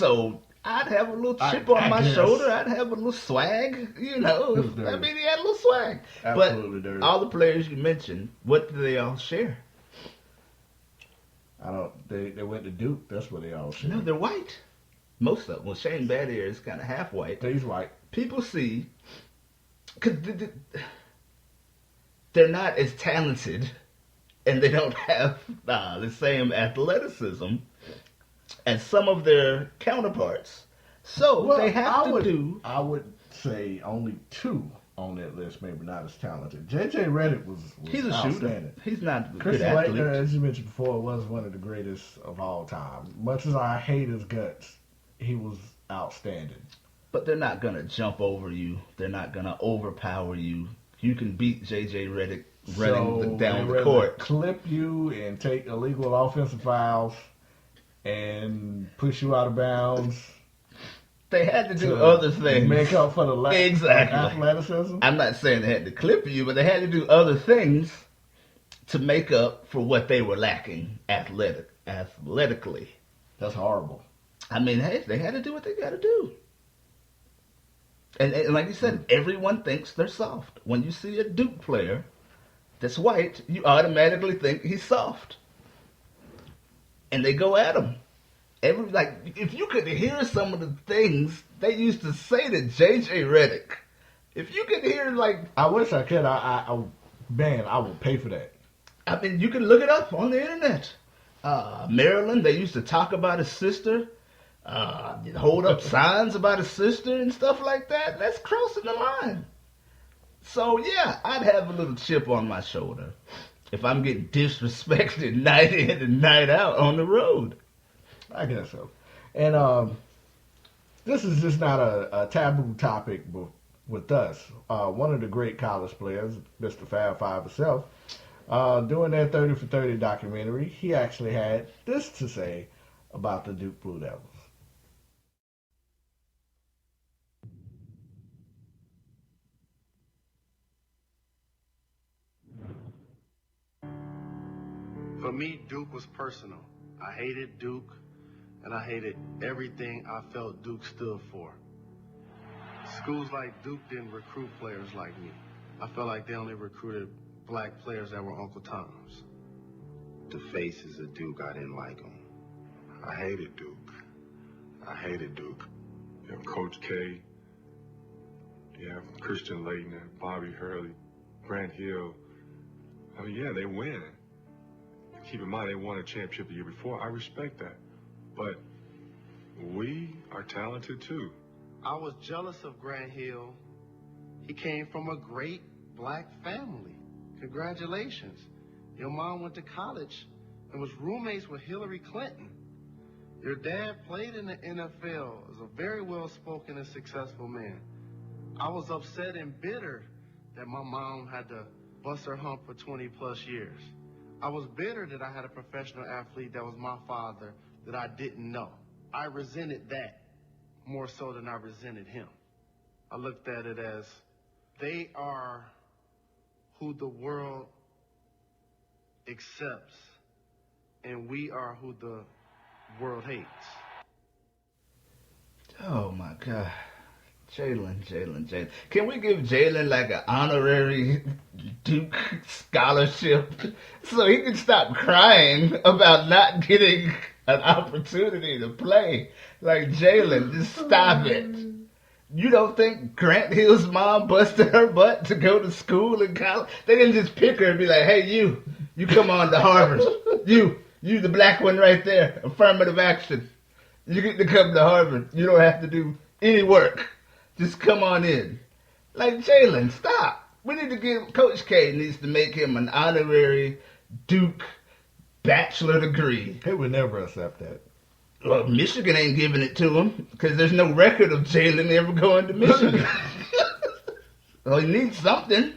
So I'd have a little chip on my guess. shoulder. I'd have a little swag, He was dirty. I mean, he had a little swag. Absolutely But dirty. all the players you mentioned, what do they all share? They went to Duke. That's what they all said. No, they're white. Most of them. Well, Shane Battier is kind of half white. He's white. People see, because they're not as talented, and they don't have the same athleticism as some of their counterparts. So they have to do. I would say only two on that list, maybe not as talented. J.J. Redick was He's a shooter. He's not a good Christian athlete. Laettner, as you mentioned before, was one of the greatest of all time. Much as I hate his guts, he was outstanding. But they're not going to jump over you. They're not going to overpower you. You can beat J.J. Redick running down the court. Clip you and take illegal offensive fouls and push you out of bounds. They had to do other things. Make up for the lack of athleticism. I'm not saying they had to clip you, but they had to do other things to make up for what they were lacking athletically. That's horrible. I mean, hey, they had to do what they got to do. And like you said, everyone thinks they're soft. When you see a Duke player that's white, you automatically think he's soft. And they go at him. If you could hear some of the things they used to say to J.J. Redick, if you could hear, I wish I could. I would pay for that. I mean, you can look it up on the internet. Maryland, they used to talk about his sister, hold up signs about his sister and stuff like that. That's crossing the line. So, yeah, I'd have a little chip on my shoulder if I'm getting disrespected night in and night out on the road. I guess so. And this is just not a taboo topic with us. One of the great college players, Mr. Fab Five himself, doing their 30 for 30 documentary, he actually had this to say about the Duke Blue Devils. For me, Duke was personal. I hated Duke, and I hated everything I felt Duke stood for. Schools like Duke didn't recruit players like me. I felt like they only recruited black players that were Uncle Toms. The faces of Duke, I didn't like them. I hated Duke. You have Coach K, you have Christian Laettner, Bobby Hurley, Grant Hill. I mean, yeah, they win. Keep in mind, they won a championship the year before. I respect that. But we are talented too. I was jealous of Grant Hill. He came from a great black family. Congratulations. Your mom went to college and was roommates with Hillary Clinton. Your dad played in the NFL, was a very well-spoken and successful man. I was upset and bitter that my mom had to bust her hump for 20 plus years. I was bitter that I had a professional athlete that was my father that I didn't know. I resented that more so than I resented him. I looked at it as they are who the world accepts, and we are who the world hates. Oh my God. Jalen. Can we give Jalen like an honorary Duke scholarship so he can stop crying about not getting an opportunity to play? Like, Jalen, just stop it. You don't think Grant Hill's mom busted her butt to go to school and college? They didn't just pick her and be like, hey, you come on to Harvard. You the black one right there. Affirmative action. You get to come to Harvard. You don't have to do any work. Just come on in. Like, Jalen, stop. We need to give, Coach K needs to make him an honorary Duke bachelor degree. He would never accept that. Well, Michigan ain't giving it to him because there's no record of Jalen ever going to Michigan. Well, he needs something.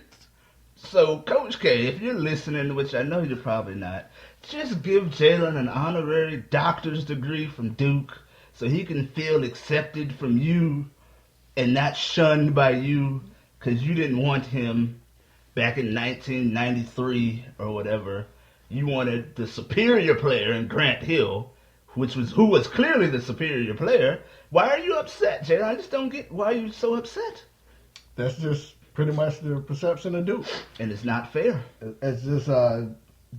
So, Coach K, if you're listening, which I know you're probably not, just give Jalen an honorary doctor's degree from Duke so he can feel accepted from you and not shunned by you because you didn't want him back in 1993 or whatever. You wanted the superior player in Grant Hill, who was clearly the superior player. Why are you upset, Jay? I just don't get why you're so upset. That's just pretty much the perception of Duke. And it's not fair. It's just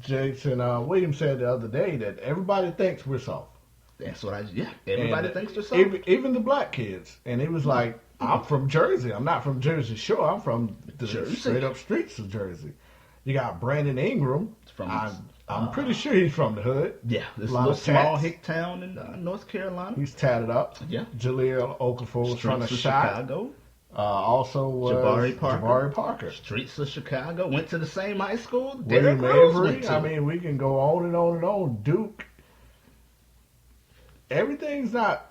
Jason Williams said the other day that everybody thinks we're soft. That's what everybody And thinks they're soft. even the black kids. And he was like, I'm from Jersey. I'm not from Jersey Shore. I'm from the Jersey. straight up streets of Jersey. You got Brandon Ingram. From I'm pretty sure he's from the hood. Yeah, this lot little of small tats. hick town in North Carolina. He's tatted up. Yeah. Jaleel Okafor was trying to Streets of shot. Chicago. Also was Jabari Parker. Jabari. Streets of Chicago. Went to the same high school. William Derrick Rose Avery. went to. I mean, we can go on and on and on. Duke. Everything's not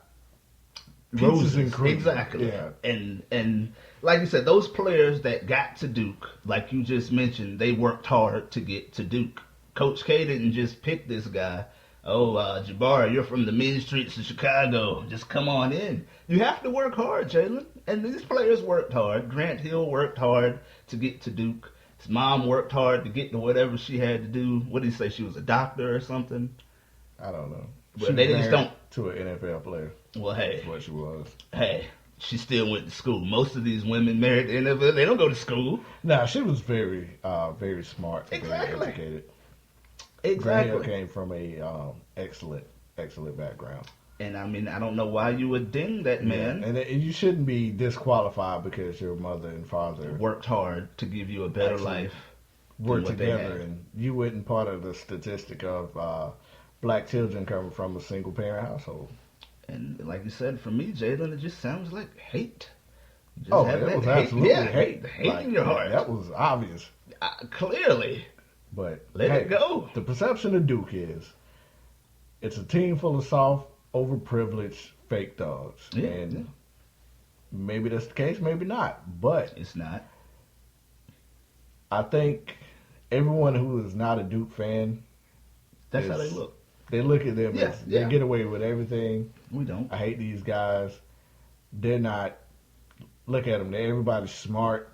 peaches and cream. Exactly. Yeah. And like you said, those players that got to Duke, like you just mentioned, they worked hard to get to Duke. Coach K didn't just pick this guy. Oh, Jabari, you're from the mean streets of Chicago. Just come on in. You have to work hard, Jalen. And these players worked hard. Grant Hill worked hard to get to Duke. His mom worked hard to get to whatever she had to do. What did he say? She was a doctor or something? I don't know. Well, She they was just married don't- to an NFL player. Well, hey. That's what she was. Hey, she still went to school. Most of these women married in the NFL, they don't go to school. Nah, she was very, very smart. Exactly. Very educated. Grant Hill Exactly. came from a excellent background. And I mean, I don't know why you would ding that man. And you shouldn't be disqualified because your mother and father Worked hard to give you a better Actually, life. worked what they together, had. and you weren't part of the statistic of black children coming from a single parent household. And like you said, for me, Jalen, it just sounds like hate. You just Oh, have it that was hate. absolutely Yeah, hate. hate Like, in your heart. That was obvious. Clearly. But Let it go. The perception of Duke is it's a team full of soft, overprivileged fake dogs. Yeah, And yeah. maybe that's the case, maybe not. But It's not. I think everyone who is not a Duke fan, That's how they It's- look. they look at them Yeah, as yeah. they get away with everything. We don't. I hate these guys. They're not. Look at them. Everybody's smart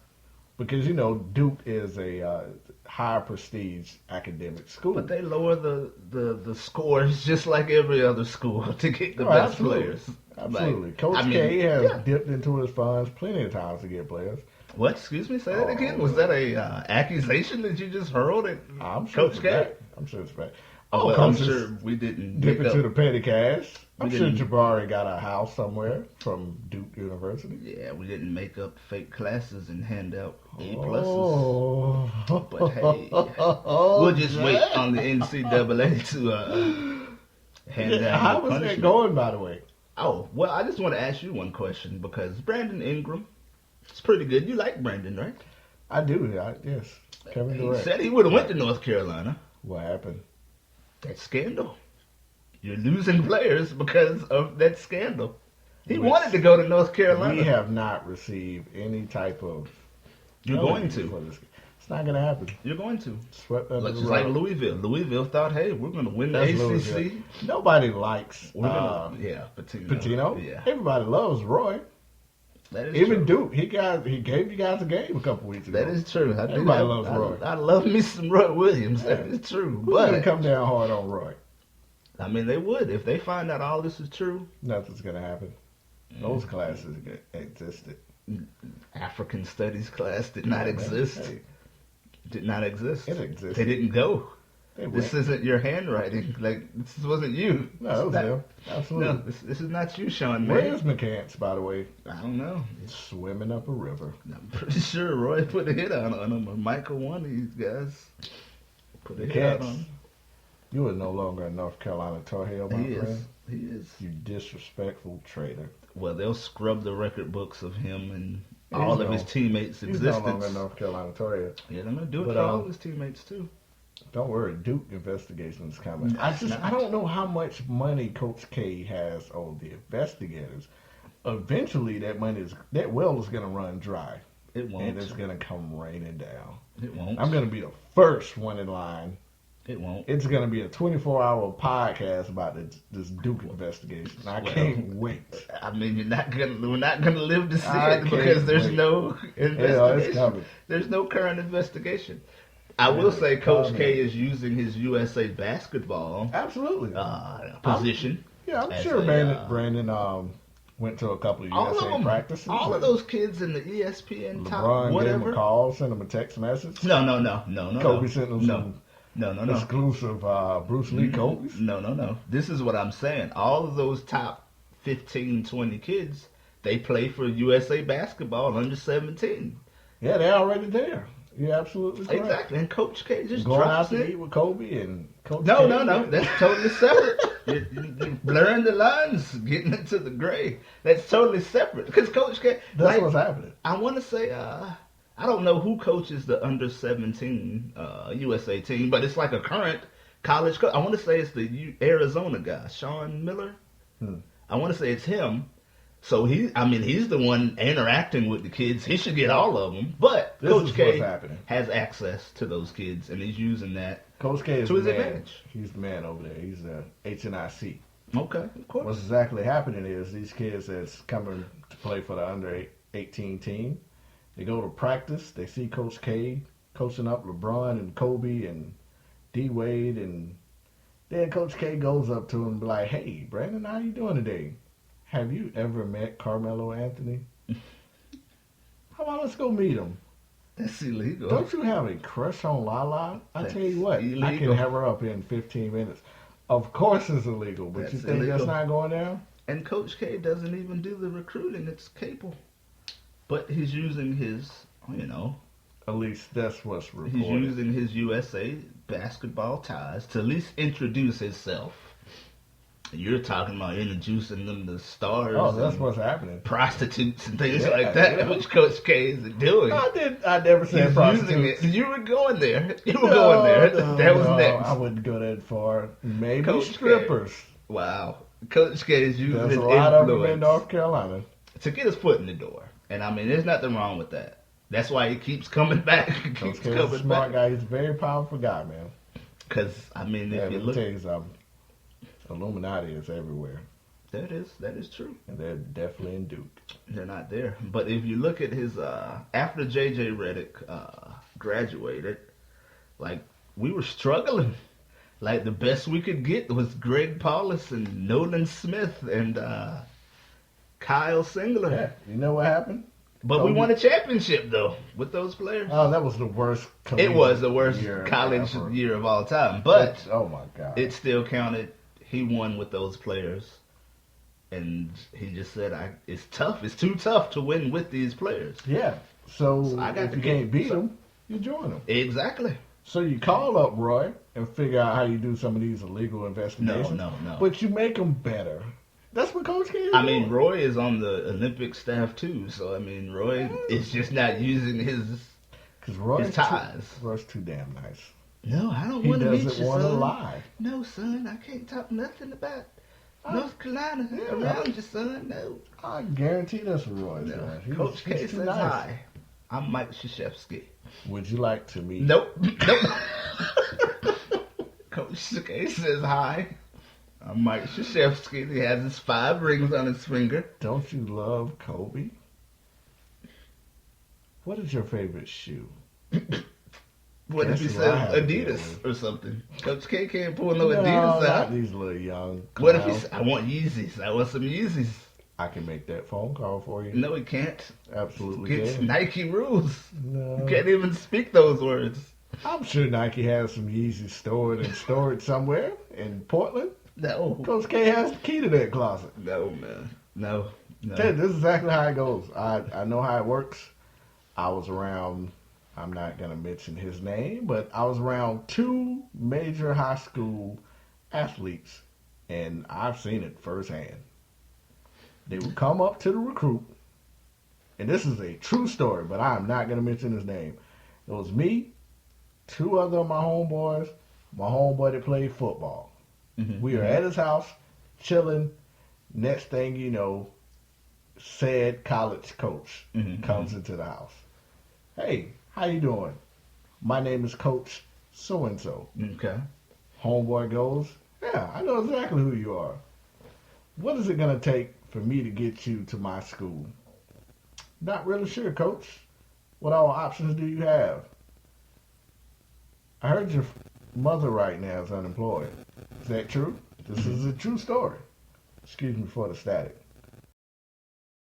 because Duke is a high prestige academic school. But they lower the scores just like every other school to get the Oh, best absolutely. players. Absolutely. Like, Coach I mean, K has yeah. dipped into his funds plenty of times to get players. What? Excuse me? Say that Oh. again? Was that a accusation that you just hurled at I'm sure Coach it's K? back. I'm sure it's back. Oh, Other well, I'm coaches sure we didn't dip pick into up. the petty cash. I'm We sure didn't- Jabari got a house somewhere from Duke University. Yeah, we didn't make up fake classes and hand out A pluses. Oh. But hey, we'll just wait on the NCAA to hand down How the was that punishment. going, by the way? Oh, well, I just want to ask you one question because Brandon Ingram, it's pretty good. You like Brandon, right? I do. Yes. Kevin He Durant. said he would have went to North Carolina. What happened? That scandal. You're losing players because of that scandal. He Which wanted to go to North Carolina. We have not received any type of. You're going penalty to. for this. It's not going to happen. You're going to. Swept under Like, the just like rug. Louisville. Louisville thought, hey, we're going to win the That's ACC. Louisville. Nobody likes We're gonna, yeah, Patino. Patino. Yeah, Everybody loves Roy. that is Even true. Duke. He gave you guys a game a couple weeks ago. That is true. I do Everybody have- loves Roy. I love me some Roy Williams. That is true. Who's going to But come down hard on Roy? I mean, they would if they find out all this is true. Nothing's going to happen. Those classes existed. African studies class did not Yeah, man. exist. Hey, Did not exist. it existed. They didn't go. They This went. isn't your handwriting. Like this wasn't you. No, it was Not- them. Absolutely. No, this is not you, Sean. Where Man. is McCants, by the way? I don't know. Swimming up a river. I'm pretty sure Roy put a hit on him, or Michael, one of these guys. Put a hit out McCants, on him. you are no longer a North Carolina Tar Heel, my He friend. is. He is. You disrespectful traitor. Well, they'll scrub the record books of him and He's all of no- his teammates' He's no longer a existence. North Carolina Tar Heel. Yeah, they're gonna do it But, for all his teammates too. Don't worry, Duke investigation is coming. I not- don't know how much money Coach K has on the investigators. Eventually, that well is going to run dry, It won't. and it's going to come raining down. It won't. I'm going to be the first one in line. It won't. It's going to be a 24-hour podcast about this Duke investigation. I Well, can't wait. I mean, we're not gonna live to see I it because can't there's wait. no Yeah, it's investigation. coming. There's no current investigation. I will say Coach Come K in. is using his USA basketball Absolutely. position. Yeah, I'm as sure a, Brandon went to a couple of all of USA them, practices. all of and those kids in the ESPN top LeBron gave him whatever. a call, sent him a text message. No. Kobe sent him some No. exclusive Bruce Lee Kobe's. No. This is what I'm saying. All of those top 15, 20 kids, they play for USA basketball under 17. Yeah, they're already there. You're absolutely correct. Exactly. And Coach K just Going out drops to it. eat with Kobe and Coach No. K. That's totally separate. you blurring the lines, getting into the gray. That's totally separate. Because Coach K, That's what's happening. I want to say, I don't know who coaches the under 17 USA team, but it's like a current college coach. I want to say it's the Arizona guy, Sean Miller. I want to say it's him. So he's the one interacting with the kids. He should get all of them. But This Coach is K what's happening. has access to those kids, and he's using that Coach K is to the his man. advantage. He's the man over there. He's the HNIC. Okay, of course. What's exactly happening is these kids that's coming to play for the under 18 team, they go to practice. They see Coach K coaching up LeBron and Kobe and D Wade, and then Coach K goes up to him and be like, "Hey, Brandon, how you doing today? Have you ever met Carmelo Anthony? How about let's go meet him? That's illegal. Don't you have a crush on Lala? I tell you what, I illegal. can have her up in 15 minutes. Of course it's illegal, but That's you think illegal. that's not going down? And Coach K doesn't even do the recruiting. It's Capel. But he's using his, At least that's what's he's reported. using his USA basketball ties to at least introduce himself. You're talking about introducing them to stars Oh, that's and what's happening. prostitutes and things Yeah, like that, yeah. which Coach K is doing. I never said He's using prostitutes. it. You were going there. You were going there. That was next. I wouldn't go that far. Maybe Coach K. strippers. Wow. Coach K is using There's his a lot of them in influence North Carolina. to get his foot in the door. And there's nothing wrong with that. That's why he keeps coming back. He Coach keeps K is a coming smart back. guy. He's a very powerful guy, man. Because, Yeah, if you let me look, tell you something. Illuminati is everywhere, that is true. and they're definitely in Duke. They're not there. But if you look at his, after J.J. Redick graduated, like, we were struggling. Like, the best we could get was Greg Paulus and Nolan Smith and Kyle Singler. Yeah, you know what happened? But we won a championship, though, with those players. Oh, that was the worst. It was the worst year college ever. year of all time. But Oh my God! it still counted. He won with those players. And he just said, it's tough. It's too tough to win with these players. Yeah. So I got if to you get- can't beat so- them, you join them. Exactly. So you call up Roy and figure out how you do some of these illegal investigations. No. But you make them better. That's what Coach K is I mean, doing. Roy is on the Olympic staff too. So, Roy is just not using his... Because Roy's his ties. Roy's too damn nice. No, I don't He want to meet doesn't you, want to son. lie. No, son, I can't talk nothing about North Carolina Yeah. around you, son. No. I guarantee that's what Roy's No. doing. He's- Coach K he's too says nice. hi. I'm Mike Krzyzewski. Would you like to meet? Nope. Coach K says hi. I'm Mike Krzyzewski. He has his 5 rings on his finger. Don't you love Kobe? What is your favorite shoe? What if he That's what I says have to deal Adidas with. or something? Coach K can't pull no No, Adidas not out. these little young What if he clowns. says, I want Yeezys. I want some Yeezys. I can make that phone call for you. No, he can't. Absolutely It's can. Nike rules. No. You can't even speak those words. I'm sure Nike has some Yeezys stored somewhere in Portland. No. Coach K has the key to that closet. No, man. No. Tell you, this is exactly how it goes. I know how it works. I was around, I'm not going to mention his name, but I was around 2 major high school athletes, and I've seen it firsthand. They would come up to the recruit, and this is a true story, but I'm not going to mention his name. It was me, 2 other of my homeboys, my homeboy that played football. Mm-hmm. We are at his house, chilling. Next thing you know, said college coach Mhm, comes into the house. Hey, how you doing? My name is Coach so-and-so. Okay. Homeboy goes, yeah, I know exactly who you are. What is it going to take for me to get you to my school? Not really sure, Coach. What all options do you have? I heard your mother right now is unemployed. Is that true? This is a true story. Excuse me for the static.